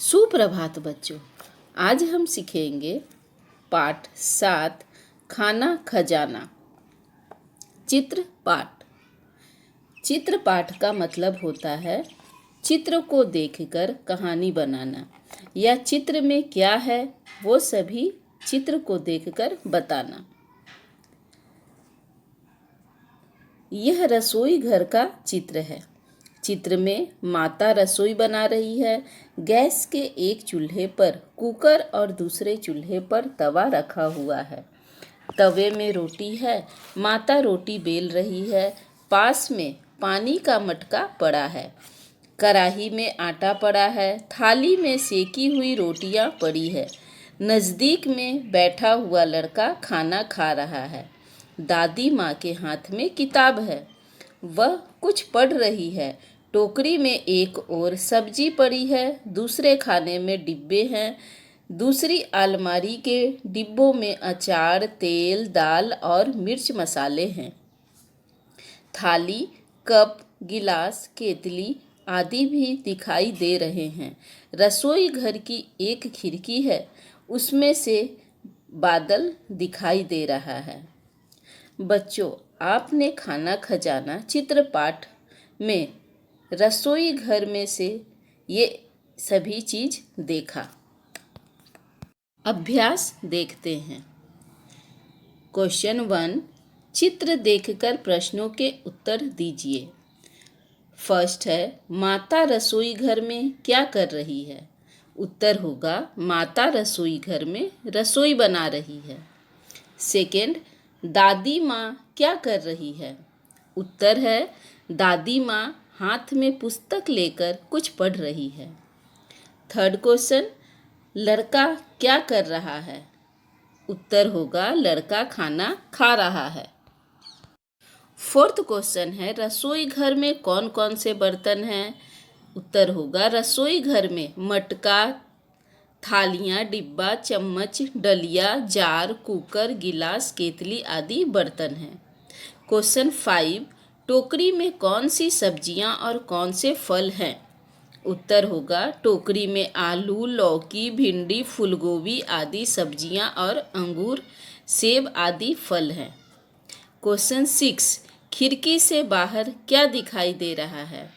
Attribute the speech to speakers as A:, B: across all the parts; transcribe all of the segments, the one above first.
A: सुप्रभात बच्चों। आज हम सीखेंगे पाठ 7 खाना खजाना। चित्र पाठ। चित्र पाठ का मतलब होता है चित्र को देखकर कहानी बनाना या चित्र में क्या है वो सभी चित्र को देखकर बताना। यह रसोई घर का चित्र है। चित्र में माता रसोई बना रही है। गैस के एक चूल्हे पर कुकर और दूसरे चूल्हे पर तवा रखा हुआ है। तवे में रोटी है। माता रोटी बेल रही है। पास में पानी का मटका पड़ा है। कढ़ाई में आटा पड़ा है। थाली में सेकी हुई रोटियां पड़ी है। नज़दीक में बैठा हुआ लड़का खाना खा रहा है। दादी माँ के हाथ में किताब है। वह कुछ पढ़ रही है। टोकरी में एक और सब्जी पड़ी है। दूसरे खाने में डिब्बे हैं। दूसरी अलमारी के डिब्बों में अचार, तेल, दाल और मिर्च मसाले हैं। थाली, कप, गिलास, केतली आदि भी दिखाई दे रहे हैं। रसोई घर की एक खिड़की है। उसमें से बादल दिखाई दे रहा है। बच्चों, आपने खाना खजाना चित्रपाठ में रसोई घर में से ये सभी चीज देखा। अभ्यास देखते हैं। क्वेश्चन 1, चित्र देखकर प्रश्नों के उत्तर दीजिए। फर्स्ट है, माता रसोई घर में क्या कर रही है? उत्तर होगा माता रसोई घर में रसोई बना रही है। सेकंड, दादी माँ क्या कर रही है? उत्तर है दादी माँ हाथ में पुस्तक लेकर कुछ पढ़ रही है। थर्ड क्वेश्चन, लड़का क्या कर रहा है? उत्तर होगा लड़का खाना खा रहा है। फोर्थ क्वेश्चन है, रसोई घर में कौन कौन से बर्तन हैं? उत्तर होगा रसोई घर में मटका, थालियाँ, डिब्बा, चम्मच, डलिया, जार, कुकर, गिलास, केतली आदि बर्तन हैं। क्वेश्चन 5, टोकरी में कौन सी सब्जियां और कौन से फल हैं? उत्तर होगा टोकरी में आलू, लौकी, भिंडी, फूलगोभी आदि सब्जियां और अंगूर, सेब आदि फल हैं। क्वेश्चन 6, खिड़की से बाहर क्या दिखाई दे रहा है?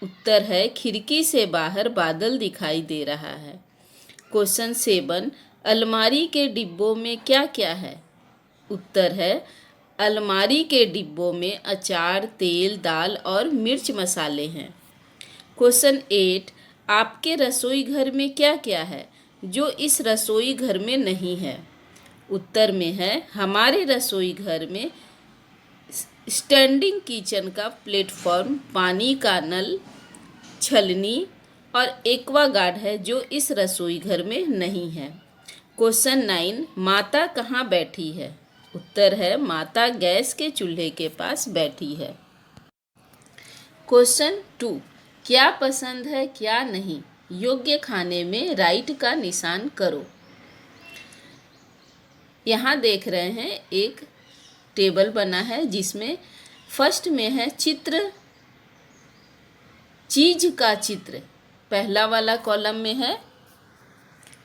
A: उत्तर है खिड़की से बाहर बादल दिखाई दे रहा है। क्वेश्चन 7, अलमारी के डिब्बों में क्या क्या है? उत्तर है अलमारी के डिब्बों में अचार, तेल, दाल और मिर्च मसाले हैं। क्वेश्चन 8, आपके रसोई घर में क्या क्या है जो इस रसोई घर में नहीं है? उत्तर में है हमारे रसोई घर में स्टैंडिंग किचन का प्लेटफॉर्म, पानी का नल, छलनी और एक्वागार्ड है जो इस रसोई घर में नहीं है। क्वेश्चन 9, माता कहाँ बैठी है? उत्तर है माता गैस के चूल्हे के पास बैठी है। क्वेश्चन 2, क्या पसंद है क्या नहीं? योग्य खाने में राइट का निशान करो। यहाँ देख रहे हैं एक टेबल बना है जिसमें फर्स्ट में है चित्र, चीज का चित्र। पहला वाला कॉलम में है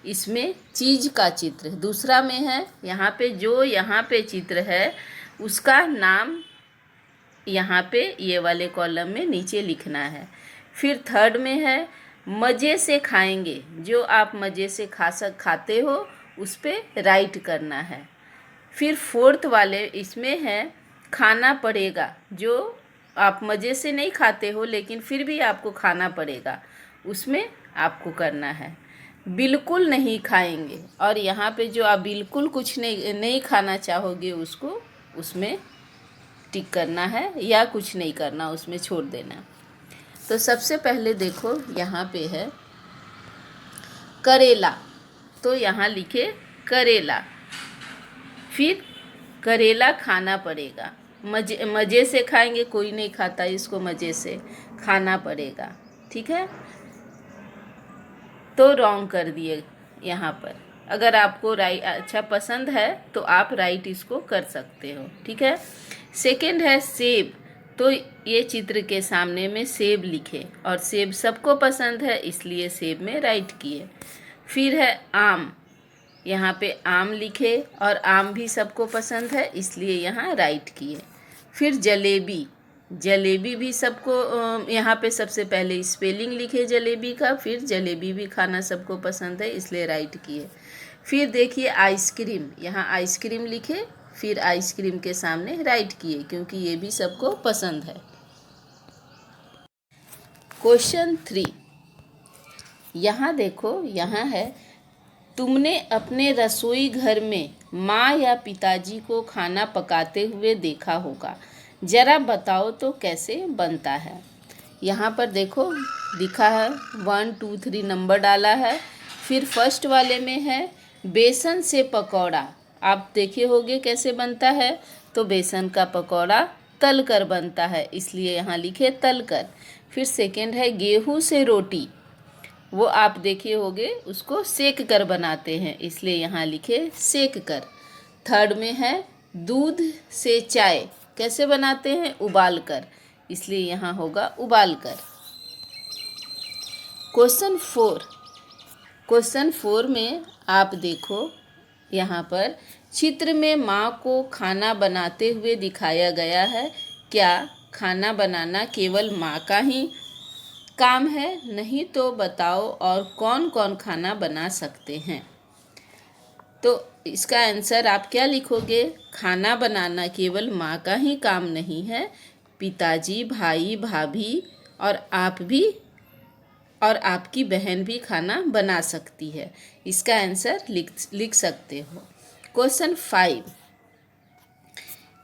A: इसमें चीज का चित्र। दूसरा में है यहाँ पे चित्र है उसका नाम यहाँ पे ये वाले कॉलम में नीचे लिखना है। फिर थर्ड में है मज़े से खाएंगे, जो आप मज़े से खाते हो उस पर राइट करना है। फिर फोर्थ वाले इसमें है खाना पड़ेगा, जो आप मज़े से नहीं खाते हो लेकिन फिर भी आपको खाना पड़ेगा, उसमें आपको करना है। बिल्कुल नहीं खाएंगे, और यहाँ पे जो आप बिल्कुल कुछ नहीं खाना चाहोगे उसको उसमें टिक करना है या कुछ नहीं करना, उसमें छोड़ देना। तो सबसे पहले देखो यहाँ पे है करेला, तो यहाँ लिखे करेला। फिर करेला खाना पड़ेगा, मज़े से खाएंगे, कोई नहीं खाता इसको, मज़े से खाना पड़ेगा। ठीक है, तो रॉन्ग कर दिए यहाँ पर। अगर आपको राइट अच्छा पसंद है तो आप राइट इसको कर सकते हो। ठीक है। सेकंड है सेब, तो ये चित्र के सामने में सेब लिखे और सेब सबको पसंद है, इसलिए सेब में राइट किए। फिर है आम, यहाँ पे आम लिखे और आम भी सबको पसंद है, इसलिए यहाँ राइट किए। फिर जलेबी, जलेबी भी सबको, यहाँ पे सबसे पहले स्पेलिंग लिखे जलेबी का, फिर जलेबी भी खाना सबको पसंद है, इसलिए राइट किए। फिर देखिए आइसक्रीम, यहाँ आइसक्रीम लिखे, फिर आइसक्रीम के सामने राइट किए, क्योंकि ये भी सबको पसंद है। क्वेश्चन 3, यहाँ देखो, यहाँ है तुमने अपने रसोई घर में माँ या पिताजी को खाना पकाते हुए देखा होगा, ज़रा बताओ तो कैसे बनता है। यहाँ पर देखो लिखा है 1 2 3 नंबर डाला है। फिर फर्स्ट वाले में है बेसन से पकौड़ा, आप देखे होंगे कैसे बनता है, तो बेसन का पकौड़ा तल कर बनता है, इसलिए यहाँ लिखे तल कर। फिर सेकेंड है गेहूँ से रोटी, वो आप देखे होंगे उसको सेक कर बनाते हैं, इसलिए यहाँ लिखे सेक कर। थर्ड में है दूध से चाय, कैसे बनाते हैं, उबाल कर, इसलिए यहाँ होगा उबाल कर। क्वेश्चन 4 में आप देखो, यहाँ पर चित्र में माँ को खाना बनाते हुए दिखाया गया है। क्या खाना बनाना केवल माँ का ही काम है? नहीं तो बताओ और कौन कौन खाना बना सकते हैं। तो इसका आंसर आप क्या लिखोगे, खाना बनाना केवल माँ का ही काम नहीं है, पिताजी, भाई, भाभी और आप भी, और आपकी बहन भी खाना बना सकती है। इसका आंसर लिख सकते हो। क्वेश्चन 5,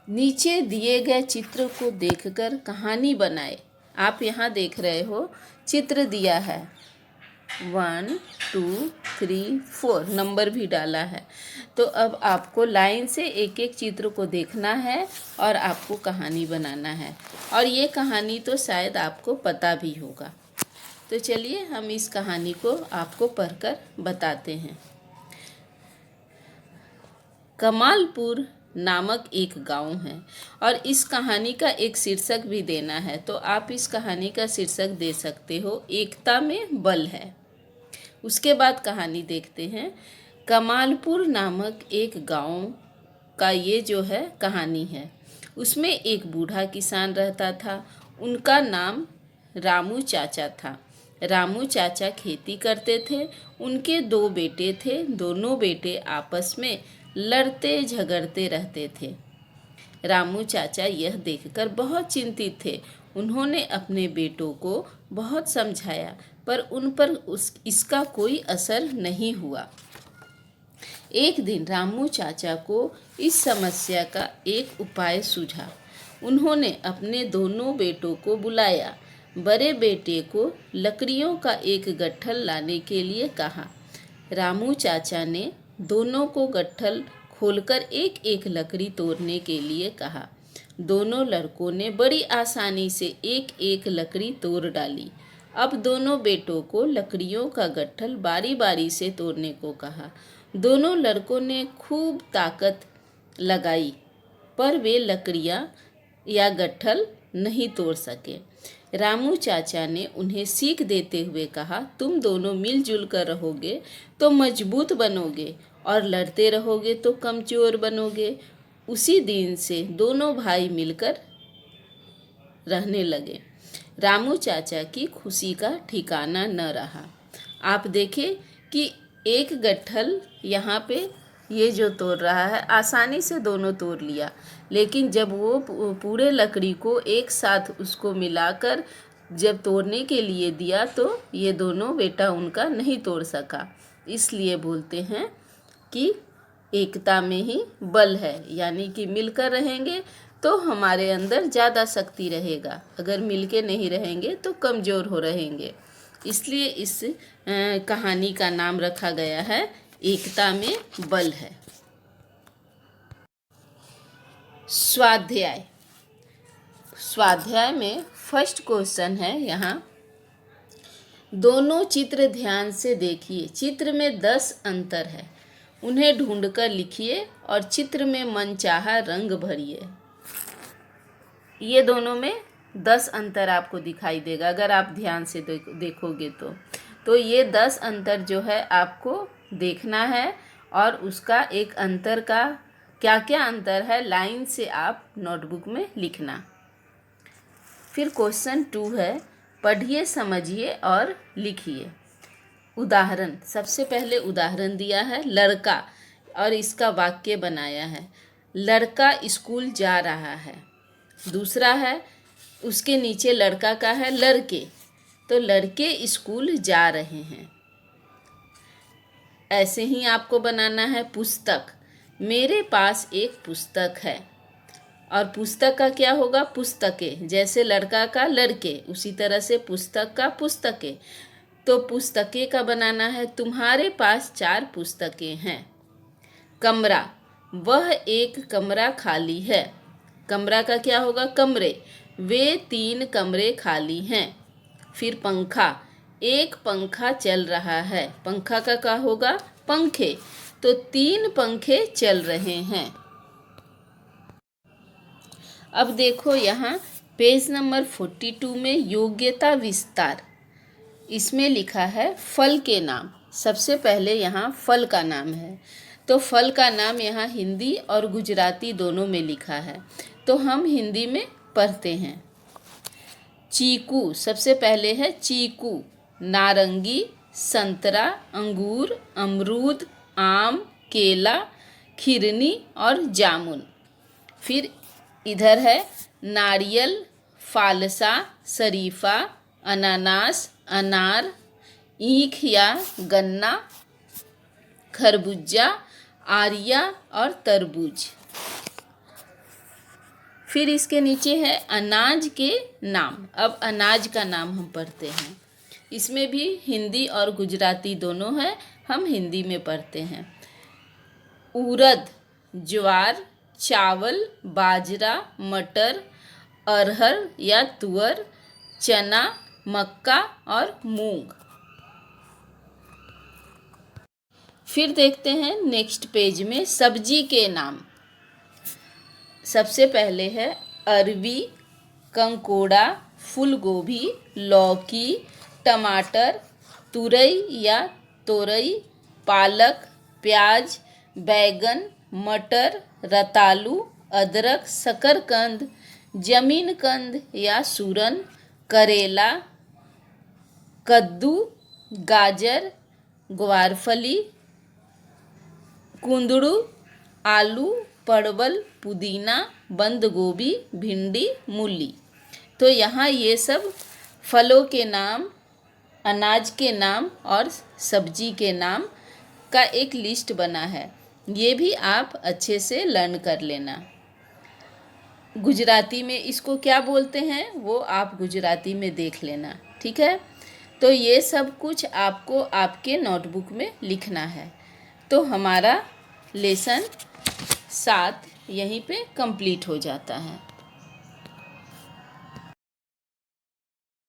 A: नीचे दिए गए चित्र को देखकर कहानी बनाए। आप यहाँ देख रहे हो चित्र दिया है 1 2 3 4 नंबर भी डाला है। तो अब आपको लाइन से एक एक चित्र को देखना है और आपको कहानी बनाना है, और ये कहानी तो शायद आपको पता भी होगा। तो चलिए हम इस कहानी को आपको पढ़कर बताते हैं। कमालपुर नामक एक गांव है और इस कहानी का एक शीर्षक भी देना है, तो आप इस कहानी का शीर्षक दे सकते हो एकता में बल है। उसके बाद कहानी देखते हैं। कमालपुर नामक एक गांव का ये जो है कहानी है। उसमें एक बूढ़ा किसान रहता था, उनका नाम रामू चाचा था। रामू चाचा खेती करते थे, उनके 2 बेटे थे, दोनों बेटे आपस में लड़ते झगड़ते रहते थे। रामू चाचा यह देखकर बहुत चिंतित थे। उन्होंने अपने बेटों को बहुत समझाया, पर उन पर इसका कोई असर नहीं हुआ। एक दिन रामू चाचा को इस समस्या का एक उपाय सूझा। उन्होंने अपने दोनों बेटों को बुलाया। बड़े बेटे को लकड़ियों का एक गट्ठल लाने के लिए कहा। रामू चाचा ने दोनों को गट्ठल खोलकर एक एक लकड़ी तोड़ने के लिए कहा। दोनों लड़कों ने बड़ी आसानी से एक एक लकड़ी तोड़ डाली। अब दोनों बेटों को लकड़ियों का गट्ठल बारी बारी से तोड़ने को कहा। दोनों लड़कों ने खूब ताकत लगाई, पर वे लकड़ियाँ या गट्ठल नहीं तोड़ सके। रामू चाचा ने उन्हें सीख देते हुए कहा, तुम दोनों मिलजुल कर रहोगे तो मजबूत बनोगे, और लड़ते रहोगे तो कमजोर बनोगे। उसी दिन से दोनों भाई मिलकर रहने लगे। रामू चाचा की खुशी का ठिकाना न रहा। आप देखें कि एक गट्ठल यहाँ पे ये जो तोड़ रहा है, आसानी से दोनों तोड़ लिया, लेकिन जब वो पूरे लकड़ी को एक साथ उसको मिलाकर जब तोड़ने के लिए दिया, तो ये दोनों बेटा उनका नहीं तोड़ सका। इसलिए बोलते हैं कि एकता में ही बल है, यानी कि मिलकर रहेंगे तो हमारे अंदर ज़्यादा शक्ति रहेगा, अगर मिलके नहीं रहेंगे तो कमज़ोर हो रहेंगे। इसलिए इस कहानी का नाम रखा गया है एकता में बल है। स्वाध्याय में फर्स्ट क्वेश्चन है यहाँ, दोनों चित्र ध्यान से देखिए। चित्र में 10 अंतर है, उन्हें ढूंढकर लिखिए और चित्र में मनचाहा रंग भरिए। ये दोनों में 10 अंतर आपको दिखाई देगा अगर आप ध्यान से देखोगे तो ये 10 अंतर जो है आपको देखना है और उसका एक अंतर का क्या क्या अंतर है लाइन से आप नोटबुक में लिखना। फिर क्वेश्चन 2 है, पढ़िए समझिए और लिखिए। उदाहरण, सबसे पहले उदाहरण दिया है लड़का और इसका वाक्य बनाया है, लड़का स्कूल जा रहा है। दूसरा है उसके नीचे लड़का का है लड़के, तो लड़के स्कूल जा रहे हैं। ऐसे ही आपको बनाना है पुस्तक, मेरे पास एक पुस्तक है। और पुस्तक का क्या होगा, पुस्तकें, जैसे लड़का का लड़के उसी तरह से पुस्तक का पुस्तकें। तो पुस्तकें का बनाना है, तुम्हारे पास 4 पुस्तकें हैं। कमरा, वह एक कमरा खाली है। कमरा का क्या होगा, कमरे, वे 3 कमरे खाली हैं। फिर पंखा, एक पंखा चल रहा है। पंखा का क्या होगा, पंखे, तो 3 पंखे चल रहे हैं। अब देखो यहाँ पेज नंबर 42 में योग्यता विस्तार, इसमें लिखा है फल के नाम। सबसे पहले यहाँ फल का नाम है, तो फल का नाम यहाँ हिंदी और गुजराती दोनों में लिखा है, तो हम हिंदी में पढ़ते हैं। चीकू, सबसे पहले है चीकू, नारंगी, संतरा, अंगूर, अमरूद, आम, केला, खिरनी और जामुन। फिर इधर है नारियल, फालसा, शरीफा, अनानास, अनार, ईख या गन्ना, खरबूजा, आरिया और तरबूज। फिर इसके नीचे है अनाज के नाम। अब अनाज का नाम हम पढ़ते हैं, इसमें भी हिंदी और गुजराती दोनों है, हम हिंदी में पढ़ते हैं। उड़द, ज्वार, चावल, बाजरा, मटर, अरहर या तुअर, चना, मक्का और मूंग। फिर देखते हैं नेक्स्ट पेज में सब्जी के नाम। सबसे पहले है अरबी, कंकोड़ा, फूलगोभी, लौकी, टमाटर, तुरई या तोरई, पालक, प्याज, बैगन, मटर, रतालू, अदरक, शकरकंद, जमीनकंद या सूरन, करेला, कद्दू, गाजर, ग्वारफली, कुंदरू, आलू, परवल, पुदीना, बंद गोभी, भिंडी, मूली। तो यहाँ ये सब फलों के नाम, अनाज के नाम और सब्जी के नाम का एक लिस्ट बना है, ये भी आप अच्छे से लर्न कर लेना। गुजराती में इसको क्या बोलते हैं वो आप गुजराती में देख लेना, ठीक है। तो ये सब कुछ आपको आपके नोटबुक में लिखना है। तो हमारा लेसन 7 यहीं पे कंप्लीट हो जाता है।